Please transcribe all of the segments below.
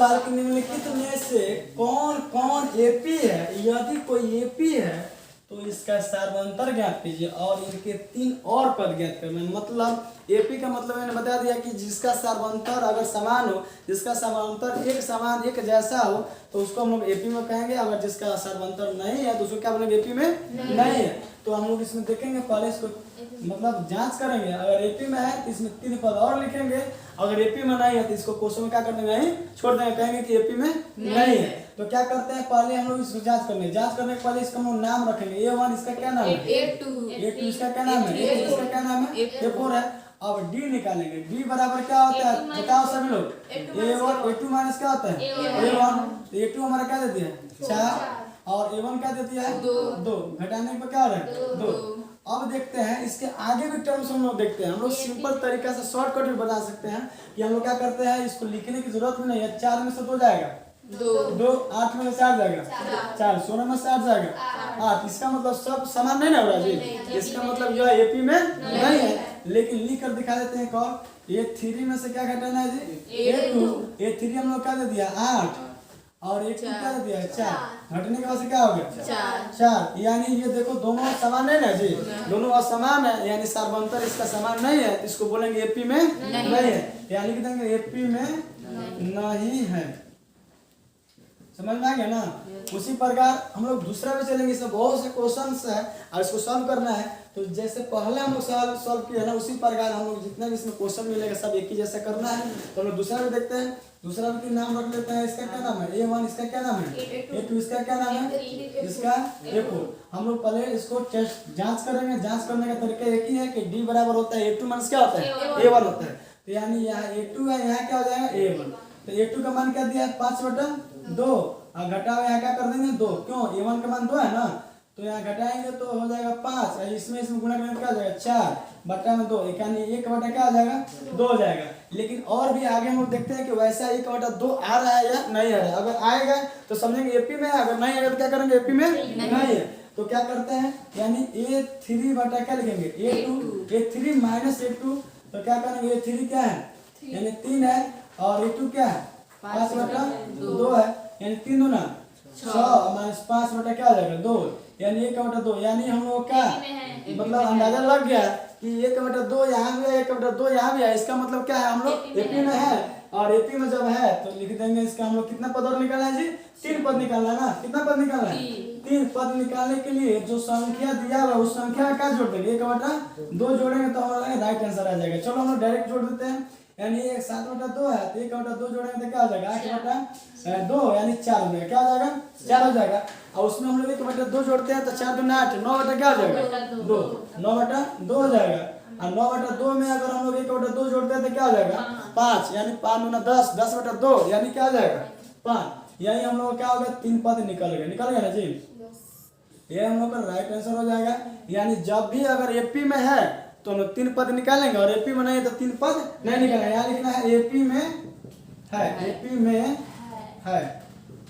सवाल कि निम्नलिखित में से कौन कौन एपी है। यदि कोई एपी है तो इसका सार्वंतर ज्ञात कीजिए और इनके 3 और पद ज्ञात करना। मतलब एपी का मतलब मैंने बता दिया कि जिसका सार्वंतर अगर समान हो, जिसका सार्वंतर एक समान एक जैसा हो तो उसको हम लोग एपी में कहेंगे। अगर जिसका सार्वंतर नहीं है तो उसको क्या बोलेंगे, एपी में नहीं है। तो हम लोग इसमें देखेंगे, पहले इसको मतलब जांच करेंगे। अगर एपी में है तो इसमें 3 पद और लिखेंगे। अगर एपी में नहीं है तो इसको क्वेश्चन में क्या कर देंगे, नहीं छोड़ देंगे, कहेंगे कि एपी में नहीं है। तो क्या करते हैं, पहले हम लोग इसको जांच करने के पहले इसका हम लोग नाम रखेंगे। A1 इसका क्या नाम है, A2 इसका क्या नाम है, A3 इसका क्या नाम है, A4 है। अब D निकालेंगे। D बराबर क्या होता है बताओ सभी लोग, A1 A2 माइनस क्या होता है A1। तो A2 हमारा क्या देती है 4 और A1 क्या देती है 2। घटाने पर क्या हो रहा है 2। अब देखते हैं इसके आगे भी टर्म्स हम लोग देखते हैं। हम लोग सिंपल तरीका से शॉर्टकट भी बता सकते हैं कि हम लोग क्या करते हैं, इसको लिखने की जरूरत भी नहीं है। 4 में से 2 जाएगा 2, 8 में से 4 जाएगा 4, 16 में से 8 जाएगा 8। इसका मतलब सब समान नहीं ना हो रहा जी। इसका मतलब यह एपी में नहीं है। लेकिन लिख कर दिखा देते हैं कौन, A3 में से क्या घटाना है जी A2। A3 हम लोग क्या दे दिया 8 और A2 क्या दे दिया 4। घटने के बाद से क्या हो गया 4। यानी ये देखो दोनों समान है ना जी, दोनों असमान है, यानी सार्वंतर इसका समान नहीं है। इसको बोलेंगे एपी में नहीं है, यानी कि देंगे एपी में नहीं है। समझ में आ गया ना। उसी प्रकार हम लोग दूसरा भी चलेंगे। इसमें बहुत से क्वेश्चंस है और इसको सॉल्व करना है। तो जैसे पहले हम लोग सॉल्व किया ना, उसी प्रकार हम लोग जितने भी इसमें क्वेश्चन मिलेगा सब एक ही जैसा करना है। तो हम लोग दूसरा भी देखते हैं। दूसरा भी नाम रख लेते हैं। इसका क्या नाम है A1, इसका क्या नाम है A2, इसका क्या नाम है इसका A4। हम लोग पहले इसको टेस्ट जांच करेंगे। जांच करने का तरीका एक ही है कि D बराबर होता है A2 माइनस क्या होता है A1 होता है। तो यानी यहाँ A2 है, यहाँ क्या हो जाएगा A1। तो A2 का मान क्या दिया है 5/2 और घटाओ यहाँ क्या कर देंगे 2। क्यों, A1 का मान 2 है ना, तो यहाँ घटाएंगे तो हो जाएगा 5 और इसमें गुणा करेंगे क्या हो जाएगा 4/2। यानी 1 बटा क्या आ जाएगा 2 हो जाएगा। लेकिन और भी आगे हम लोग देखते हैं कि वैसा 1/2 आ रहा है या नहीं आ रहा है। अगर आएगा तो समझेंगे एपी में है, अगर नहीं आएगा तो क्या करेंगे एपी में नहीं है। तो क्या करते हैं, यानी A3 बटा क्या लिखेंगे A2, A3 माइनस A2। तो क्या करेंगे A3 क्या है यानी 3 है और A2 क्या है 5/2 है, यानी 3 दूना 6 माइनस 5 बटा क्या हो जाएगा 2, यानी 1/2। यानी हम लोग का मतलब अंदाजा लग गया कि 1/2 यहाँ भी है 1/2 यहाँ भी है। इसका मतलब क्या है, हम लोग एपी में है। और एपी में जब है तो लिख देंगे इसका हम लोग कितना पद और निकालना है जी 3 पद निकालना है ना। कितना पद निकालना है 3 पद निकालने के लिए जो संख्या दिया हुआ उस संख्या का क्या जोड़ देंगे 1/2 जोड़ेंगे तो हमारा राइट आंसर आ जाएगा। चलो हम लोग डायरेक्ट जोड़ देते हैं। यानी 7/2 है तो 1/2 जोड़ेंगे तो क्या हो जाएगा 8/2 यानी 4 हो जाएगा। क्या हो जाएगा 4 हो जाएगा। और उसमें हम लोग 1/2 जोड़ते हैं तो 4 दूना 8, 9 बटा क्या हो जाएगा 2, 9/2 हो जाएगा। और 9/2 में अगर हम लोग 1/2 जोड़ते हैं तो क्या हो जाएगा 5, यानी 5 दूना 10, 10/2 यानी क्या हो जाएगा 5। यानी हम लोग क्या होगा 3 पद निकल गए ना जी। ये हम लोग का राइट आंसर हो जाएगा। यानी जब भी अगर एपी में है तो हम लोग 3 पद निकालेंगे और एपी में नहीं है तो 3 पद नहीं निकालेंगे। यहाँ लिखना है एपी में है, एपी में है,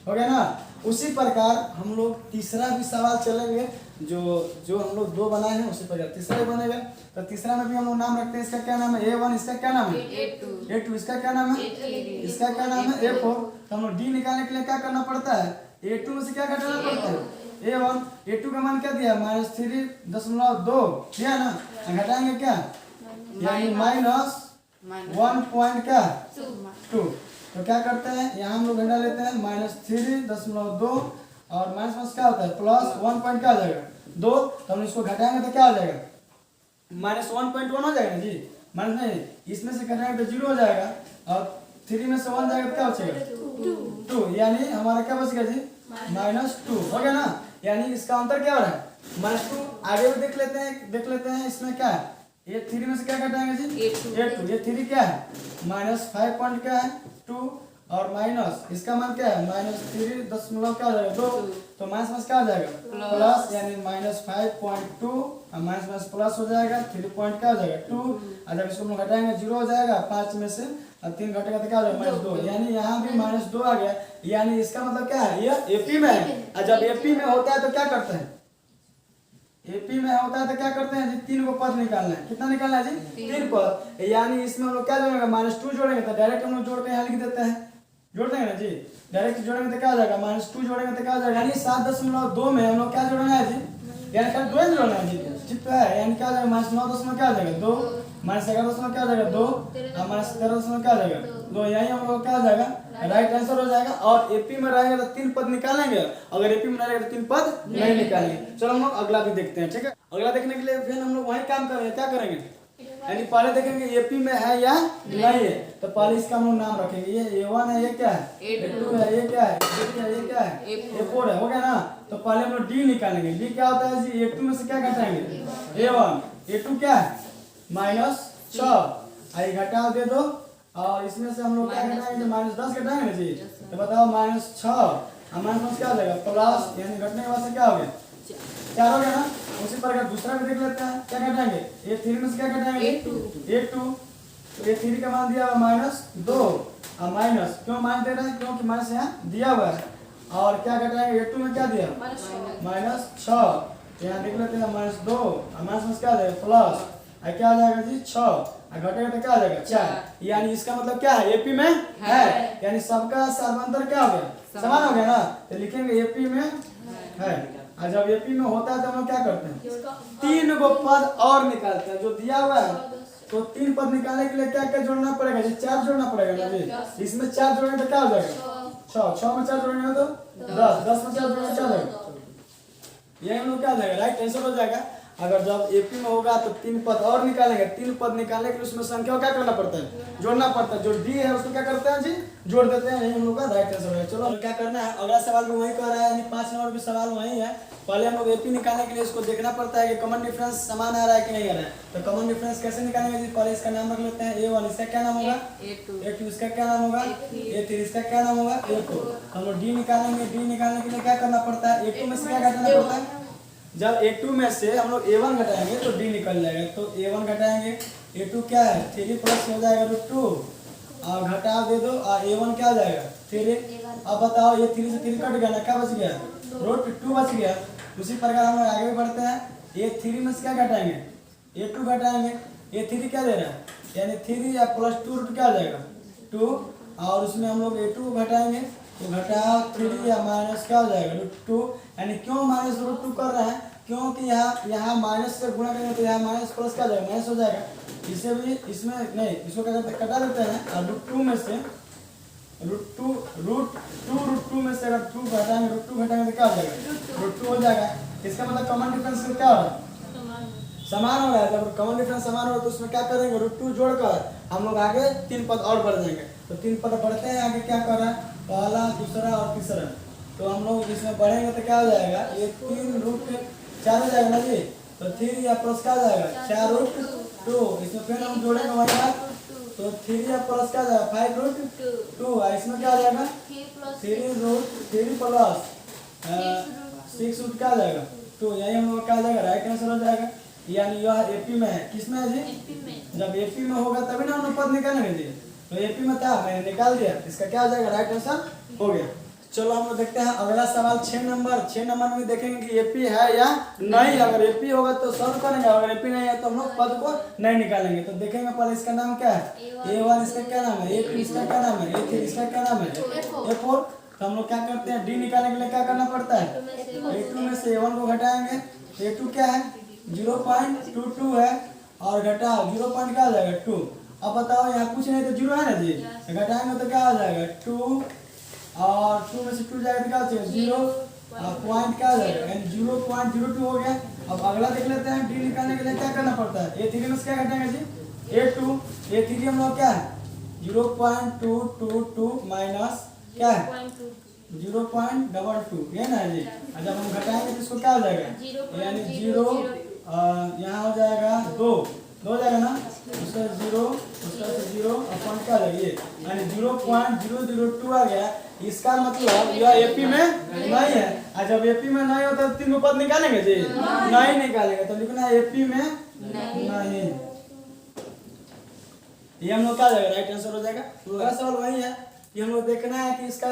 हो गया ना। उसी प्रकार हम लोग तीसरा भी सवाल चलेंगे। जो हम लोग 2 बनाए हैं उसी प्रकार तीसरा भी बनेगा। तो तीसरा में भी हम लोग नाम रखते हैं। इसका क्या नाम है A1, इसका क्या नाम है A2, इसका क्या नाम है इसका क्या नाम है A4। तो हम लोग D निकालने के लिए क्या करना पड़ता है, A2 में से क्या घटाना पड़ता है A1। A2 का मान क्या दिया -3.2 दिया ना, घटाएंगे क्या यानी -1.2। तो क्या करते हैं यहाँ हम लोग घटा लेते हैं -3.2 और माइनस क्या होता है प्लस 1 पॉइंट क्या हो जाएगा 2। तो हम इसको घटाएंगे तो क्या हो जाएगा -1.1 हो जाएगा जी। माइनस नहीं, इसमें से घटाएंगे तो 0 हो जाएगा और 3 में से 1 जाएगा तो क्या बचेगा 2, यानी हमारा क्या बच गया जी -2 हो गया ना। यानी इसका अंतर क्या हो रहा है -2। आगे भी देख लेते हैं इसमें क्या है A3 में से क्या घटाएंगे जी A2। A3 क्या है -5 पॉइंट क्या है 2 और माइनस इसका मान क्या है -3 दशमलव क्या हो जाएगा 2। तो माइनस क्या हो जाएगा प्लस, यानी -5.2 और माइनस प्लस हो जाएगा 3 पॉइंट क्या हो जाएगा 2। और जब इसको हम लोग घटाएंगे 0 हो जाएगा। 5 में से 3 घटेगा तो क्या हो जाएगा -2, यानी यहाँ भी -2 आ गया। यानी इसका मतलब क्या है ये एपी में है। और जब एपी में होता है तो क्या करते हैं, एपी में होता है तो क्या करते हैं जी 3 को पद निकालना है। कितना निकालना है जी 3 पद। यानी इसमें हम लोग क्या जोड़ेंगे -2 जोड़ेंगे तो डायरेक्ट हम लोग जोड़ के यहाँ लिख देते हैं जोड़ देंगे ना जी, डायरेक्ट जोड़ेंगे तो क्या हो जाएगा, -2 जोड़ेंगे तो क्या हो जाएगा, यानी 7.2 में हम लोग क्या जोड़ना है जी, यानी खाली 2 ही जोड़ना है जी, ठीक तो है, यानी क्या हो जाएगा, -9 क्या हो जाएगा 2, -11 क्या हो जाएगा 2, और -13 क्या हो जाएगा 2, यही हम लोग क्या हो जाएगा राइट आंसर हो जाएगा। और एपी में रहेगा तो 3 पद निकालेंगे, अगर एपी में रहेगा तो 3 पद नहीं निकालेंगे। चलो हम लोग अगला भी देखते हैं, ठीक है। अगला देखने के लिए फिर हम लोग वही काम करेंगे, क्या करेंगे, यानी पहले देखेंगे एपी में है या नहीं है, तो पहले इसका हम लोग नाम रखेंगे, ये A1 है, ये क्या है A2 है, ये क्या है A3 है, ये क्या है A4 है, हो गया ना। तो पहले हम लोग डी निकालेंगे, डी क्या होता है जी, A2 में से क्या घटाएंगे A1, A2 क्या है -6, आई घटाओ दे दो, और इसमें से हम लोग क्या घटाएंगे, -10 घटाएंगे ना जी, तो बताओ -6 और -10 क्या हो जाएगा प्लस, यानी घटने के बाद से क्या हो गया 4 हो गया ना। उसी प्रकार दूसरा भी देख लेते हैं, क्या घटाएंगे A3 में से क्या घटाएंगे A2, तो A3 का मान दिया हुआ -2, और माइनस क्यों मान दे रहे हैं, क्योंकि माइनस यहाँ दिया हुआ है, और क्या घटाएंगे A2 में क्या दिया -6, यहाँ देख लेते हैं -2 और माइनस क्या आ जाएगा प्लस, क्या आ जाएगा जी 6, और घटेगा तो क्या आ जाएगा 4, यानी इसका मतलब क्या है एपी में है, यानी सबका सामांतर क्या हो गया समान हो गया ना, तो लिखेंगे एपी में है। और जब एपी में होता है तो हम लोग क्या करते हैं 3 गो पद और निकालते हैं, जो दिया हुआ है तो 3 पद निकालने के लिए क्या क्या जोड़ना पड़ेगा जी, 4 जोड़ना पड़ेगा ना जी, इसमें 4 जोड़ेंगे तो क्या हो जाएगा 6 में 4 जोड़ेंगे तो 10 में 4 जोड़ेंगे क्या हो जाएगा, यही हम लोग क्या हो जाएगा राइट आंसर हो जाएगा। अगर जब एपी में होगा तो 3 पद और निकालेंगे, 3 पद निकालने के लिए उसमें संख्या क्या करना पड़ता है जोड़ना पड़ता है, जो डी है उसको क्या करते हैं जी जोड़ देते हैं, यही हम लोग का राइट आंसर है। चलो क्या करना है, अगला सवाल भी वही कर रहा है, यानी 5 नंबर के सवाल वही है। पहले हम लोग एपी निकालने के लिए इसको देखना पड़ता है कि कॉमन डिफरेंस समान आ रहा है कि नहीं आ रहा है, तो कॉमन डिफरेंस कैसे निकालेंगे जी, पहले इसका नाम रख लेते हैं A1, इसका क्या नाम होगा A2, इसका क्या नाम होगा A3, इसका क्या नाम होगा A4। हम लोग डी निकालेंगे, डी निकालने के लिए क्या करना पड़ता है A2 में से क्या घटाना पड़ता है, जब A2 में से हम लोग A1 घटाएंगे तो D निकल जाएगा, तो A1 घटाएंगे A2 क्या है 3 प्लस हो जाएगा √2, और घटा दे दो, और A1 क्या हो जाएगा 3। अब बताओ ये 3 से 3 कट गया ना, क्या बच गया √2 बच गया। उसी प्रकार हम लोग आगे भी बढ़ते हैं, A3 में से क्या घटाएंगे A2 घटाएंगे, A3 क्या दे रहा है, यानी 3 या प्लस 2 क्या हो जाएगा 2, और उसमें हम लोग A2 को घटाएंगे तो घटाओ 3 या माइनस क्या हो जाएगा √2, यानी क्यों -√2 कर रहे हैं, क्योंकि यहाँ माइनस से गुणा करेंगे तो यहाँ माइनस प्लस क्या हो जाएगा माइनस हो जाएगा, इसे भी इसमें नहीं, इसको क्या करते हैं कटा देते हैं, और √2 में से √2 में से अगर 2 घटाएंगे √2 घटाएंगे तो क्या हो जाएगा √2 हो जाएगा। इसका मतलब कॉमन डिफरेंस क्या हो रहा है समान हो रहा है, जब कॉमन डिफरेंस समान हो रहा है तो उसमें क्या करेंगे √2 जोड़कर हम लोग आगे 3 पद और बढ़ जाएंगे, तो 3 पद बढ़ते हैं आगे, क्या कर रहा है पहला दूसरा और तीसरा, तो हम लोग इसमें बढ़ेंगे तो क्या हो जाएगा ये 3√4 हो जाएगा ना जी, तो 3 या प्लस क्या हो जाएगा 4√2, इसमें फिर हम जोड़ेंगे वही बात, तो 3 या प्लस क्या हो जाएगा 5√2, इसमें क्या हो जाएगा 3 प्लस 6 क्या हो जाएगा 2, यही हम लोग क्या हो जाएगा राइट आंसर हो जाएगा। यानी यह एपी में है, किसमें है जी जब एपी में होगा तभी ना हम लोग पद निकालेंगे जी, तो एपी में था मैंने निकाल दिया, इसका क्या हो जाएगा राइट आंसर हो गया। चलो हम लोग देखते हैं अगला सवाल 6 नंबर में देखेंगे कि एपी है या नहीं, अगर एपी होगा तो सॉल्व करेंगे, अगर एपी नहीं है तो हम लोग पद को नहीं निकालेंगे। तो देखेंगे पहले इसका नाम क्या है A1, इसका क्या नाम है A2, इसका क्या नाम है A3, इसका क्या नाम है A4। तो हम लोग क्या करते हैं डी निकालने के लिए क्या करना पड़ता है A2 में से A1 को घटाएंगे, A2 क्या है 0.22 है, और घटाओ 0. क्या हो जाएगा 2। अब बताओ यहाँ कुछ नहीं तो 0 है ना जी, घटाएंगे तो क्या हो जाएगा 2, और 2 में से 2 जाएगा तो क्या हो जाएगा 0, और पॉइंट क्या हो जाएगा यानी 0.02 हो गया। अब अगला देख लेते हैं डी निकालने के लिए क्या करना पड़ता है A3 में से क्या घटाएंगे जी A3 हम लोग क्या है 0.222 माइनस क्या है 0.22, ये ना जी, जब हम घटाएंगे तो इसको क्या हो जाएगा यानी 0, यहाँ हो जाएगा 2 हो जाएगा ना, उसका 0 उसका 0 और पॉइंट क्या हो जाएगा ये, यानी 0.002 आ गया। इसका मतलब यह एपी में नहीं है, और जब एपी में नहीं होता तो 3 पद निकालेंगे जी नहीं निकालेंगे, तो लिखना है एपी में नहीं, ये हम लोग क्या जाएगा राइट आंसर हो जाएगा। अगला सवाल वही है, ये हम लोग देखना है कि इसका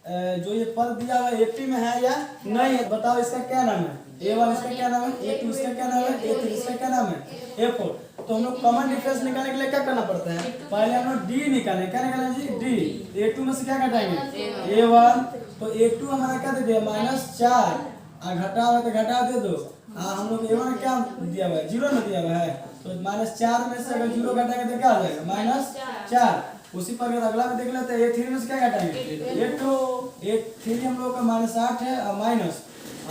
जो ये पद दिया हुआ एपी में है या नहीं है, बताओ इसका क्या नाम है A1, इसका क्या नाम है A2, इसका क्या नाम है A3, इसका क्या नाम है A4। तो हम लोग कॉमन डिफरेंस निकालने के लिए क्या करना पड़ता है, पहले हम लोग डी निकालें, क्या निकालें जी, डी। ए टू में से क्या घटाएंगे, ए वन, तो ए टू हमारा क्या दे दिया -4, घटा हुआ तो घटा दे दो, हम लोग ए वन क्या दिया हुआ है, 0 में दिया हुआ है, तो -4 में से अगर 0 घटाएंगे तो क्या हो जाएगा, -4। उसी पर अगला में देख लेते हैं, ए3 में से क्या घटाएंगे, ए3 हम लोग का -8 है और माइनस,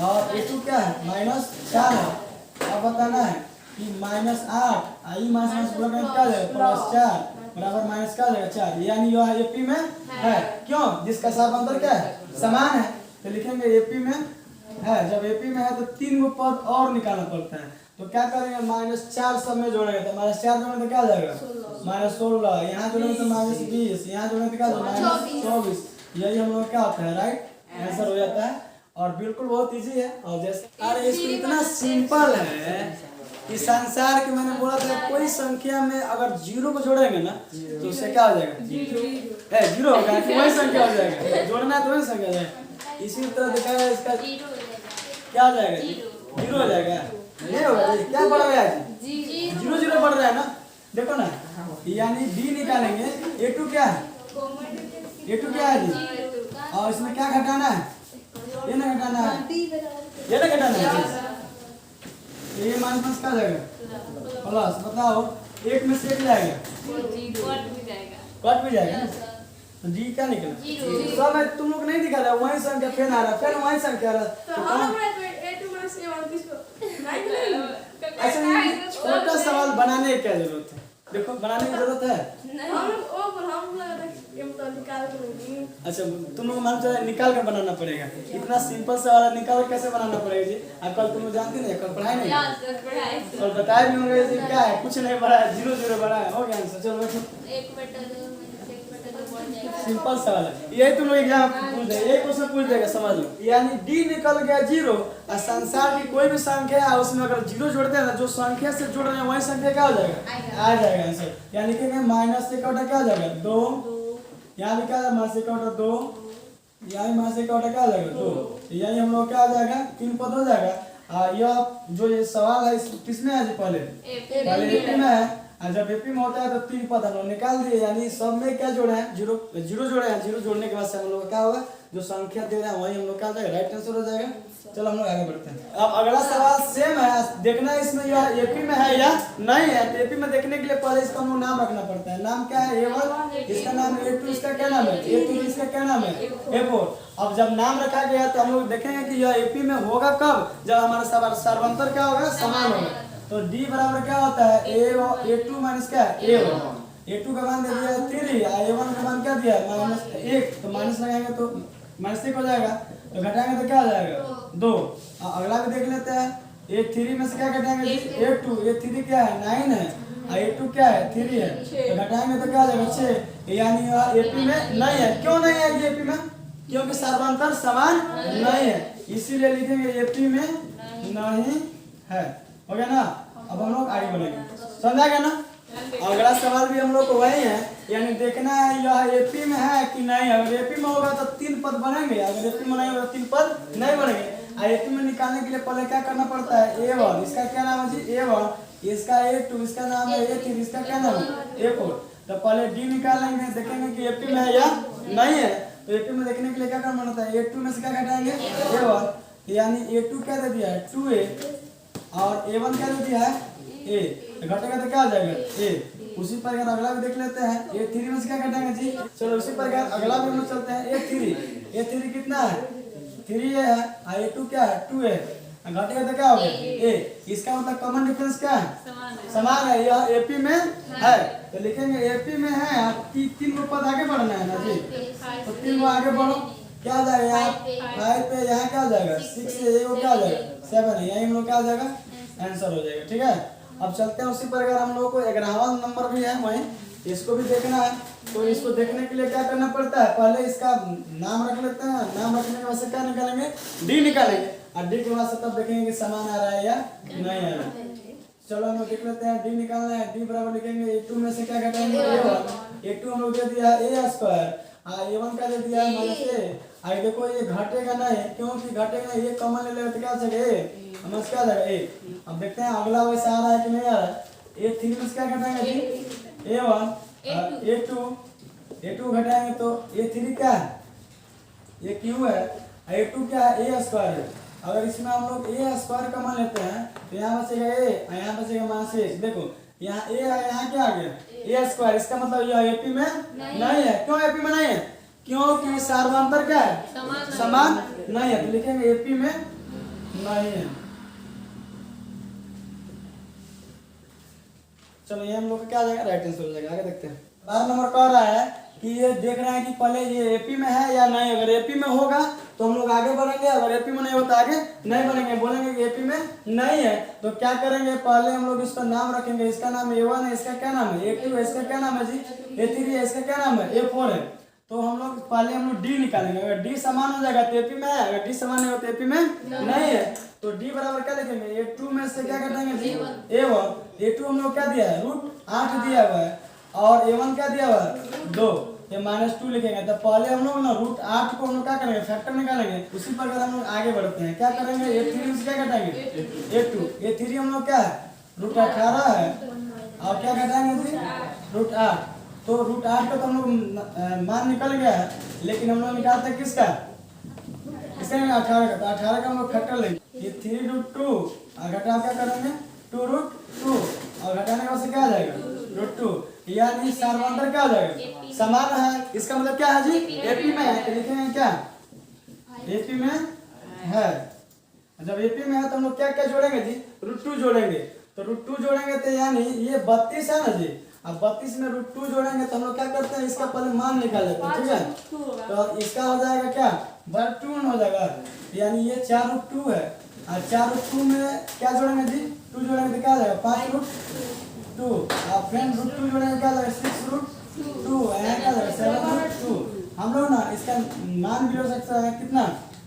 और ए2 क्या है -4 है। अब बताना है कि -8 आई माइनस क्या जाएगा +4 बराबर माइनस क्या जाएगा 4, यानी यह एपी में है। क्यों, जिसका साफ अंतर क्या है, समान है, तो लिखेंगे एपी में है। जब एपी में है तो 3 गो पद और निकालना पड़ता है, तो क्या करेंगे, -4 सब में जोड़ेंगे, तो -4 जोड़ेंगे तो क्या हो जाएगा -16, यहाँ जोड़ेंगे तो -20, यहाँ जोड़ेंगे तो क्या होगा -24। यही हम लोग क्या होता है, राइट आंसर हो जाता है। और बिल्कुल बहुत इजी है, और जैसे अरे इसको इतना सिंपल है कि संसार के, मैंने बोला था कोई संख्या में अगर 0 को जोड़ेंगे ना तो उससे क्या हो जाएगा, 0 होगा, वही संख्या हो जाएगा, जोड़ना है तो वही संख्या हो जाएगा। इसी तरह देखा है इसका क्या हो जाएगा, 0 हो जाएगा, ये होगा जी, क्या बढ़ रहा है जी, 0 0 बढ़ रहा है ना, देखो ना, यानी डी निकालेंगे, ए2 क्या है, ए2 क्या है जी, और इसमें क्या घटाना है, ये ना घटाना है, ये ना घटाना है, ये माइनस का जाएगा प्लस, बताओ 1 में से 1 जाएगा, कट भी जाएगा ना, तो जी क्या निकला, सब है, तुम लोग नहीं दिखा रहा, वही संख्या फिर आ रहा, फिर वही संख्या आ रहा, अच्छा छोटा सवाल बनाने की क्या जरूरत है, देखो बनाने की जरूरत है, अच्छा तुम लोग मान चलो निकाल कर बनाना पड़ेगा, इतना सिंपल सवाल निकाल कर कैसे बनाना पड़ेगा जी, कल तुम लोग जानते नहीं, कल पढ़ाई नहीं, और बताए भी होंगे जी, क्या है कुछ नहीं पढ़ा है, 0 0 पढ़ा है, हो गया आंसर, चलो बैठो, सिंपल सवाल है, यही तुम लोग एग्जाम पूछ देगा, एक क्वेश्चन पूछ देगा, समझ लो, यानी डी निकल गया 0, और संसार की कोई भी संख्या है उसमें अगर 0 जोड़ते हैं ना, जो संख्या से जोड़ रहे हैं वही संख्या क्या हो जाएगा, आ जाएगा आंसर, यानी कि माइनस से क्या हो जाएगा 2, यहाँ भी क्या माइनस का उठा 2, यहाँ माइनस का उठा क्या हो जाएगा 2, यही हम लोग क्या हो जाएगा 3 पद हो जाएगा। यह जो ये सवाल है किसमें है जी, पहले एपी में है, और जब एपी में होता है तो 3 पद हम लोग निकाल दिए, यानी सब में क्या जोड़े हैं, 0 जोड़े हैं, 0 जोड़ने के बाद से हम लोग क्या होगा, जो संख्या दे रहे हैं वही हम लोग क्या हो जाएगा, राइट आंसर हो जाएगा। चलो हम लोग आगे बढ़ते हैं। अब अगला सवाल सेम है, देखना है इसमें यह एपी में है या नहीं है, तो एपी में देखने के लिए पहले इसका हम लोग नाम रखना पड़ता है, नाम क्या है, A1, इसका नाम A2, इसका क्या नाम है A3, इसका क्या नाम है A4। अब जब नाम रखा गया तो हम लोग देखेंगे कि यह एपी में होगा कब, जब हमारा सर्वांतर क्या होगा, समान होगा, तो D बराबर क्या होता है, A2 माइनस क्या है A1, A2 का मान दे दिया 3, A1 का मान क्या दिया -1, तो माइनस लगाएंगे तो -1 हो जाएगा, तो घटाएंगे तो क्या हो जाएगा 2। अगला भी देख लेते हैं, A3 में से क्या घटाएंगे, A2, A3 क्या है 9 है, A2 क्या है 3 है, तो घटाएंगे तो क्या हो जाएगा 6, यानी एपी में नहीं है। क्यों नहीं है ये एपी में, क्योंकि सर्वांतर समान नहीं है, इसीलिए लिखेंगे एपी में नहीं है, हो गया ना। अब हम लोग आगे बढ़ेंगे, समझा गया ना। अगला सवाल भी हम लोग को वही है, यानी देखना है यह एपी में है कि नहीं, अगर एपी में होगा तो 3 पद बनेंगे, अगर एपी में नहीं होगा 3 पद नहीं बनेंगे। एपी में निकालने के लिए पहले क्या करना पड़ता है, A1, इसका क्या नाम है जी A1, इसका A2, इसका नाम है A3, इसका क्या नाम है A4। तो पहले D निकालेंगे, देखेंगे कि एपी में है या नहीं है, तो एपी में देखने के लिए क्या करना पड़ता है, A2 में से क्या घटाएंगे A1, यानी A2 क्या दे दिया है 2A, और A1 क्या दे दिया है A, घटेगा तो क्या हो जाएगा A। उसी प्रकार अगला भी देख लेते हैं, A3 में से क्या घटाएंगे जी, चलो उसी प्रकार अगला भी हम लोग चलते हैं, A3 कितना है 3 है, A2 क्या है 2 है, घटेगा तो क्या होगा A। इसका मतलब कॉमन डिफरेंस क्या है, समान है, यह एपी में है, तो लिखेंगे एपी में है, 3 को पद आगे बढ़ना है ना जी, तो 3 को आगे बढ़ो, क्या हो जाएगा यहाँ 5 पे, यहाँ क्या हो जाएगा 6 से, ये क्या हो जाएगा 7 है, यही हम लोग क्या हो जाएगा आंसर हो जाएगा, ठीक है। अब चलते हैं उसी प्रकार हम लोग को 11वां नंबर भी है वहीं, इसको भी देखना है, तो इसको देखने के लिए क्या करना पड़ता है, पहले इसका नाम रख लेते हैं, नाम रखने के बाद से क्या निकालेंगे D निकालेंगे, और D के बाद से तब देखेंगे कि समान आ रहा है या नहीं आ रहा है। चलो हम लोग देख लेते हैं, D निकालना है, D बराबर लिखेंगे A2 में से क्या घटाएंगे A1, A2 हम लोग दे दिया A², A1 का दे दिया -A। आई देखो ये घटेगा नहीं, क्योंकि घटेगा नहीं, ये कॉमन ले लेगा तो क्या हो जाएगा A, क्या आ जाएगा A। अब देखते हैं अगला वैसा आ रहा है कि नहीं आ रहा है, A3 में से क्या घटाएंगे जी A1 A2 घटाएंगे तो A3 क्या है ये Q है, A2 क्या है A स्क्वायर है। अगर इसमें हम लोग A स्क्वायर का मान लेते हैं तो यहाँ बचेगा A और यहाँ बचेगा -6। देखो यहाँ A है, यहाँ क्या आ गया A स्क्वायर, इसका मतलब यह AP में नहीं है। क्यों AP में नहीं है? क्योंकि सार्वंतर क्या है समान नहीं है, तो लिखेंगे AP में नहीं है। चलो ये हम लोग का क्या आ जाएगा राइट आंसर हो जाएगा। आगे देखते हैं। 12 नंबर कह रहा है कि ये देख रहे हैं कि पहले ये एपी में है या नहीं। अगर एपी में होगा तो हम लोग आगे बढ़ेंगे, अगर एपी में नहीं होता आगे नहीं बढ़ेंगे। बोलेंगे कि एपी में नहीं है तो क्या करेंगे, पहले हम लोग इसका नाम रखेंगे। इसका नाम A1 है, इसका क्या नाम है A2 है, इसका क्या नाम है जी A3 है, इसका क्या नाम है A4 है। तो हम लोग पहले हम लोग डी निकालेंगे। अगर डी समान हो जाएगा तो एपी में है, अगर डी समान नहीं हो तो एपी में नहीं है। तो डी बराबर क्या लिखेंगे A2 में से क्या घटाएंगे जी A1। A2 हम लोग क्या दिया है √8 दिया हुआ है और A1 क्या दिया हुआ है 2, ये -2 लिखेंगे। तो पहले हम लोग ना √8 को हम लोग क्या करेंगे फैक्टर निकालेंगे। उसी प्रकार हम लोग आगे बढ़ते हैं। क्या करेंगे A3 से क्या घटाएंगे A3 हम लोग क्या है √18 है और क्या घटाएंगे जी √8। तो √8 का तो हम लोग मान निकल गया है, लेकिन हम लोग निकालते हैं किसका इसका 18 का। तो 18 का हम लोग फैक्टर लेंगे। ये 3√2 और घटा क्या करेंगे 2√2 और घटाने का से क्या आ जाएगा √2, यानी सार्वंतर क्या आ जाएगा समान है। इसका मतलब क्या है जी एपी में है, तो लिखेंगे क्या एपी में है। जब एपी में है तो हम लोग क्या क्या जोड़ेंगे जी √2 जोड़ेंगे। तो √2 जोड़ेंगे तो यानी ये 32 है ना जी। अब 32 में √2 जोड़ेंगे तो हम लोग क्या करते हैं इसका पहले मान निकाल लेते हैं, ठीक है। तो इसका हो जाएगा क्या 2 हो जाएगा, यानी ये 4√2 है और 4√2 में क्या जोड़ेंगे जी 2 जोड़ेंगे तो क्या आ जाएगा 5√2 और फ्रेंड √2 जोड़ेंगे क्या आ जाएगा 6√2 यहाँ क्या आ जाएगा 7√2। हम लोग ना इसका मान भी हो सकता है कितना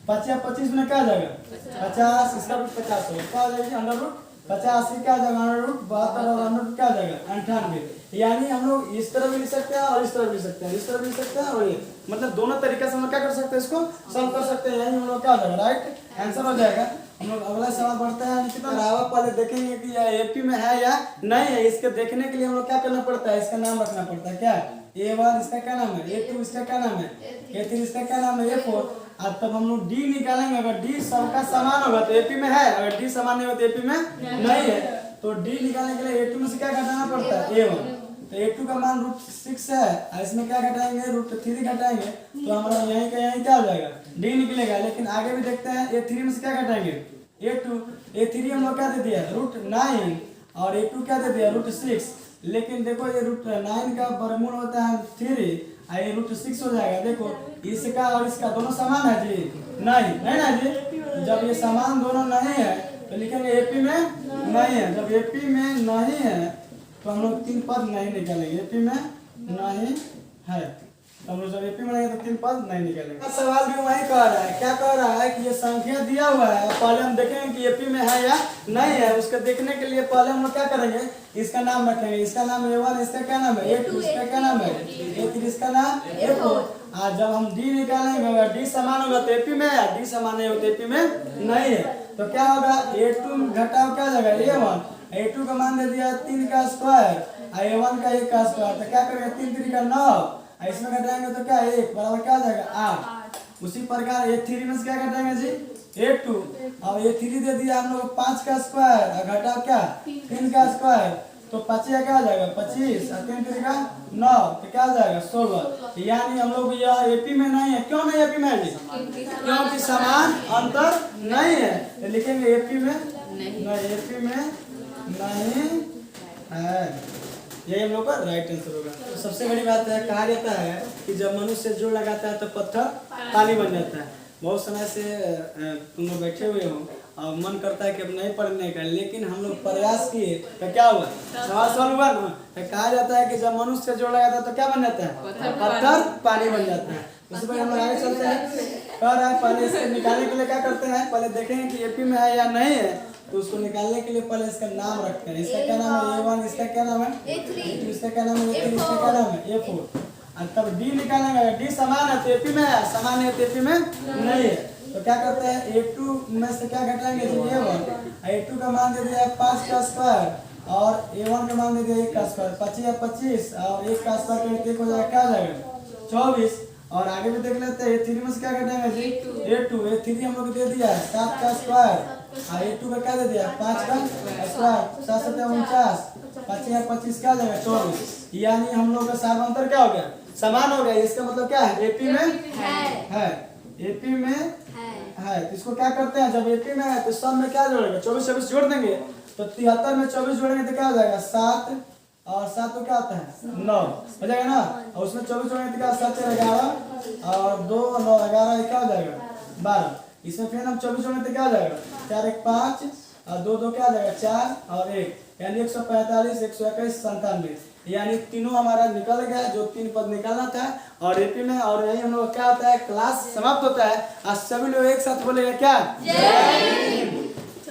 25 में क्या आ जाएगा 50, इसका रूट 50 होगा क्या आ जाएगा √50 क्या आ जाएगा √72 और √√ क्या आ जाएगा 98। यानी हम लोग इस तरह भी लिख सकते हैं और इस तरह भी लिख सकते हैं, इस तरह भी लिख सकते हैं और ये मतलब दोनों तरीके से हम लोग क्या कर सकते हैं इसको सॉल्व कर सकते हैं। यानी हम लोग क्या हो जाएगा राइट आंसर हो जाएगा। हम लोग अगला सवाल बढ़ते हैं। कितना रावा पहले देखेंगे कि यह एपी में है या नहीं है। इसके देखने के लिए हम लोग क्या करना पड़ता है इसका नाम रखना पड़ता है क्या A1 इसका क्या नाम है A2 इसका क्या नाम है A3 इसका क्या नाम है A4। अब तब हम लोग डी निकालेंगे। अगर डी सबका समान होगा तो एपी में है, अगर डी समान नहीं होगा तो एपी में नहीं है। तो डी निकालने के लिए A2 में से क्या घटाना पड़ता है A1। तो A2 का मान √6 है और इसमें क्या घटाएंगे √3 घटाएंगे तो हमारा यहीं का यहीं क्या हो जाएगा डी निकलेगा। लेकिन आगे भी देखते हैं A3 में से क्या घटाएंगे A3 हम लोग क्या दे दिया √9 और A2 क्या दे दिया √6। लेकिन देखो ये √9 का वर्गमूल होता है 3 और ये √6 हो जाएगा। देखो इसका और इसका दोनों समान है जी नहीं ना जी। जब ये समान दोनों नहीं है तो लिखेंगे एपी में नहीं है। जब एपी में नहीं है तो हम लोग 3 पद नहीं निकालेंगे। एपी में नहीं है तो हम लोग जब एपी में नहीं है तो 3 पद नहीं निकालेंगे। सवाल भी वही कह रहा है, क्या कह रहा है कि ये संख्या दिया हुआ है, पहले हम देखेंगे कि एपी में है या नहीं है। उसको देखने के लिए पहले हम लोग क्या करेंगे इसका नाम रखेंगे। इसका नाम A1 इसका क्या नाम है A2 इसका क्या नाम है A3 इसका नाम A4। आज जब हम डी निकालेंगे अगर डी समान होगा तो एपी में है, डी समान नहीं होगा तो एपी में नहीं है। तो क्या होगा A2 घटाओ क्या जाएगा A1। A2 का मान दे दिया 3 का स्क्वायर और A1 का 1 का स्क्वायर। तो क्या करेंगे 3 3 का 9 इसमें घटाएंगे तो क्या 1 बराबर क्या आ जाएगा 8। उसी प्रकार A3 में से क्या घटाएंगे जी A2 और A3 दे दिया हम लोग 5 का स्क्वायर और घटाओ क्या 3 का स्क्वायर। तो 5 क्या आ जाएगा 25 और 3 3 का 9 तो क्या आ जाएगा 16। यानी हम लोग यह एपी में नहीं है। क्यों नहीं एपी में है जी क्योंकि समान अंतर नहीं है। तो लिखेंगे एपी में नहीं, एपी में नहीं है। यही हम लोग का राइट आंसर होगा। तो सबसे बड़ी बात है कहा जाता है कि जब मनुष्य जोड़ लगाता है तो पत्थर पानी बन जाता है। बहुत समय से तुम लोग बैठे हुए हो और मन करता है कि अब नहीं पढ़ने का, लेकिन हम लोग प्रयास किए तो क्या हुआ सवाल हुआ ना। तो कहा जाता है कि जब मनुष्य जोड़ लगाता है तो क्या बन जाता है पत्थर पानी बन जाता है। उसी पर हम लोग आगे चलते हैं। कह रहा है पहले इसको निकालने के लिए क्या करते हैं पहले देखेंगे कि एपी में है या नहीं है। तो उसको निकालने के लिए पहले इसका नाम रखते हैं। इसका क्या नाम है A1 इसका क्या नाम है A3 इसका क्या नाम है A3 इसका क्या नाम है A4। और तब डी निकालेंगे। अगर डी समान है तो एपी में है, समान है तो एपी में नहीं है। तो क्या करते हैं A2 में से क्या घटाएंगे A1। A2 का मान दे दिया 5 का स्क्वायर और A1 का मान दे दिया 1 का स्क्वायर 25 या 25 और 1 का स्क्वायर करके 1 हो जाएगा, क्या हो जाएगा 24। और आगे भी देख लेते हैं A3 में से क्या कटेंगे जी A3 हम लोग दे दिया है 7 का स्क्वायर और A2 का क्या दे दिया 5 का स्क्वायर 7 7 49 25 या 25 क्या हो जाएगा 24। यानी हम लोग का सार्वंतर क्या हो गया समान हो गया। इसका मतलब क्या है एपी में है एपी में है तो इसको क्या करते हैं जब एपी में है तो सब में क्या जोड़ेंगे 24 24 जोड़ देंगे तो 73 में 24 जोड़ेंगे तो क्या हो जाएगा 7 और 7 तो क्या आता है 9 हो जाएगा ना। और उसमें 24 जोड़ेंगे तो क्या 7 11 और 2 9 11 क्या हो जाएगा 12। इसमें फिर हम 24 जोड़ेंगे तो क्या हो जाएगा 4 1 5 और 2 2 क्या हो जाएगा 4 और 1 यानी 145 121 97। यानी तीनों हमारा निकल गया जो 3 पद निकालना था और एपी में। और यही हम लोग क्या होता है क्लास समाप्त होता है। आज सभी लोग एक साथ बोलेगा क्या जय हिंद।